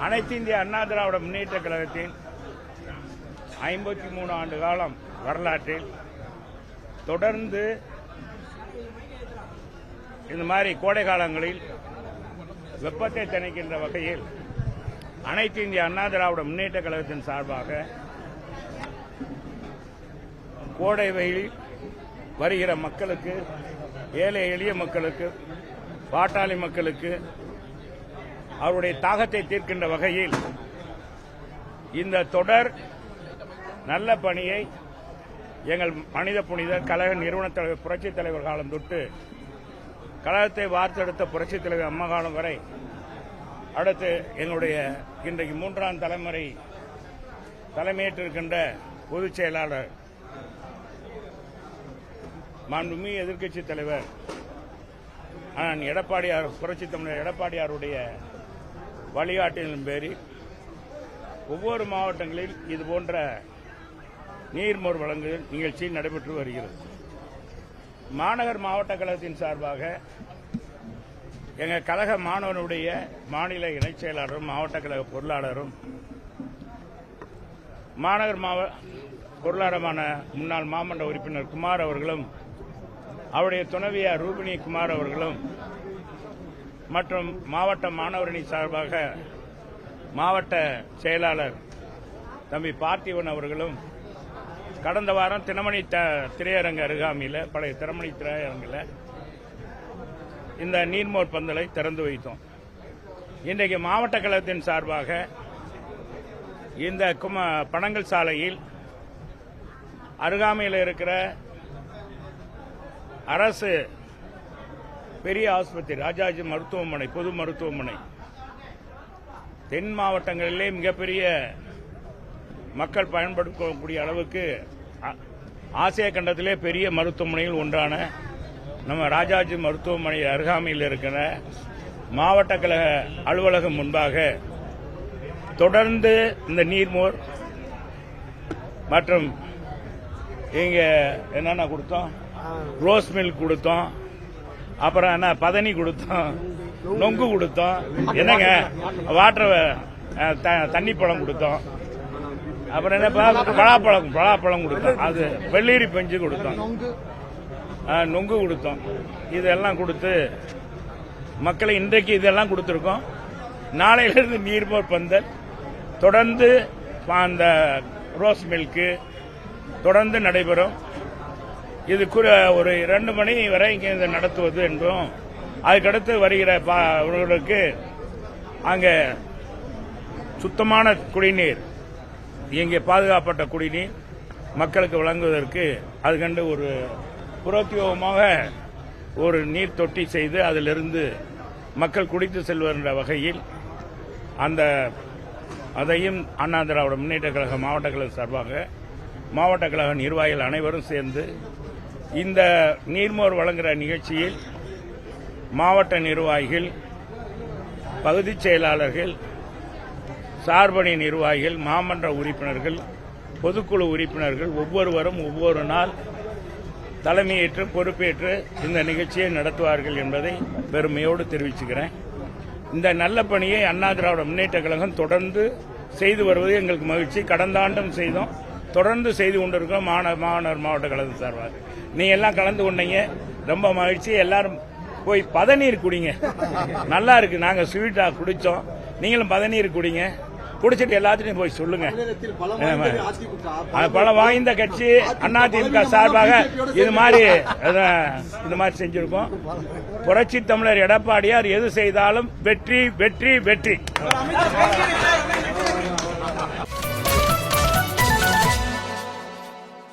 அனைத்து இந்திய அண்ணா திராவிட முன்னேற்ற கழகத்தின் 53 ஆண்டு காலம் வரலாற்றில் தொடர்ந்து இந்த மாதிரி கோடை காலங்களில் வெப்பத்தை தணிக்கின்ற வகையில் அனைத்து இந்திய அண்ணா திராவிட முன்னேற்ற கழகத்தின் சார்பாக கோடை வெயிலில் வருகிற மக்களுக்கு, ஏழை எளிய மக்களுக்கு, பாட்டாளி மக்களுக்கு அவருடைய தாகத்தை தீர்க்கின்ற வகையில் இந்த தொடர் நல்ல பணியை எங்கள் மனித புனிதர் கழக நிறுவனத் தலைவர் புரட்சித் தலைவர் காலம் தொட்டு கழகத்தை வார்த்தெடுத்த புரட்சித் தலைவர் அம்மா காலம் வரை, அடுத்து எங்களுடைய இன்றைக்கு 3ஆம் தலைமுறை தலைமையேற்றிருக்கின்ற பொதுச் செயலாளர் மாண்புமிகு எதிர்க்கட்சித் தலைவர் எடப்பாடியார், புரட்சித் தமிழர் எடப்பாடியாருடைய வழிகாட்டின் பேரில் ஒவ்வொரு மாவட்டங்களில் இதுபோன்ற நீர்மோர் வழங்குதல் நிகழ்ச்சி நடைபெற்று வருகிறது. மாநகர் மாவட்ட கழகத்தின் சார்பாக எங்கள் கழக மாணவனுடைய மாநில இணைச் செயலாளரும் மாவட்ட கழக பொருளாளரும் மாநகர் பொருளாளருமான முன்னாள் மாமன்ற உறுப்பினர் குமார் அவர்களும் அவருடைய துணைவியார் ரூபினி குமார் அவர்களும் மற்றும் மாவட்ட மாணவரணி சார்பாக மாவட்ட செயலாளர் தம்பி பார்த்திவன் அவர்களும் கடந்த வாரம் தினமணி திரையரங்கு அருகாமையில், பழைய தினமணி திரையரங்கில் இந்த நீர்மோர் பந்தலை திறந்து வைத்தோம். இன்றைக்கு மாவட்ட கழகத்தின் சார்பாக இந்த பனங்கல் சாலையில் அருகாமையில் இருக்கிற அரசு பெரிய ஆஸ்பத்திரி, ராஜாஜி மருத்துவமனை, பொது மருத்துவமனை, தென் மாவட்டங்களிலே மிகப்பெரிய மக்கள் பயன்படுத்தக்கூடிய அளவுக்கு ஆசிய கண்டத்திலே பெரிய மருத்துவமனையில் ஒன்றான நம்ம ராஜாஜி மருத்துவமனை அருகாமையில் இருக்கிற மாவட்ட கழக அலுவலகம் முன்பாக தொடர்ந்து இந்த நீர்மோர் மற்றும் இங்க என்னென்ன கொடுத்தோம், ரோஸ் மில்க் கொடுத்தோம், அப்புறம் என்ன பதனி கொடுத்தோம், நொங்கு கொடுத்தோம், என்னங்க வாட்டர் தண்ணி பழம் கொடுத்தோம், அப்புறம் என்ன பலாப்பழம் கொடுத்தோம், அது வெள்ளீரி பஞ்சு கொடுத்தோம், நொங்கு கொடுத்தோம். இதெல்லாம் கொடுத்து மக்களை இன்றைக்கு இதெல்லாம் கொடுத்துருக்கோம். நாளையிலிருந்து நீர்மோர் பந்தல் தொடர்ந்து அந்த ரோஸ் மில்க்கு தொடர்ந்து நடைபெறும். இது ஒரு 2 மணி வரை இங்கே நடத்துவது என்றும், அதுக்கடுத்து வருகிறவர்களுக்கு அங்கே சுத்தமான குடிநீர், இங்கே பாதுகாப்பட்ட குடிநீர் மக்களுக்கு வழங்குவதற்கு அது கண்டு ஒரு புரோத்தியோகமாக ஒரு நீர் தொட்டி செய்து அதிலிருந்து மக்கள் குடித்து செல்வதென்ற வகையில் அதையும் அண்ணா திராவிட முன்னேற்ற கழக மாவட்ட கழக சார்பாக மாவட்ட கழக நிர்வாகிகள் அனைவரும் சேர்ந்து இந்த நீர்மோர் வழங்குகிற நிகழ்ச்சியில் மாவட்ட நிர்வாகிகள், பகுதிச் செயலாளர்கள், சார்பணி நிர்வாகிகள், மாமன்ற உறுப்பினர்கள், பொதுக்குழு உறுப்பினர்கள் ஒவ்வொருவரும் ஒவ்வொரு நாள் தலைமையேற்று பொறுப்பேற்று இந்த நிகழ்ச்சியை நடத்துவார்கள் என்பதை பெருமையோடு தெரிவிச்சுக்கிறேன். இந்த நல்ல பணியை அண்ணா திராவிட முன்னேற்ற கழகம் தொடர்ந்து செய்து வருவது எங்களுக்கு மகிழ்ச்சி. கடந்த ஆண்டும் செய்தோம், தொடர்ந்து செய்து கொண்டிருக்கிறோம். மாநகர் மாவட்ட கழகம் சார்பாக நீங்க எல்லாம் கலந்து கொண்டீங்க, ரொம்ப மகிழ்ச்சி. எல்லாரும் போய் பதநீர் குடிங்க, நல்லா இருக்கு. நாங்க ஸ்வீட்டா குடிச்சோம், நீங்களும் பதநீர் குடிங்க. குடிச்சிட்டு எல்லாத்தையும் போய் சொல்லுங்க. பலம் வாய்ந்த கட்சி அதிமுக சார்பாக இது மாதிரி செஞ்சிருக்கோம். புரட்சி தமிழர் எடப்பாடியார் எது செய்தாலும் வெற்றி வெற்றி வெற்றி.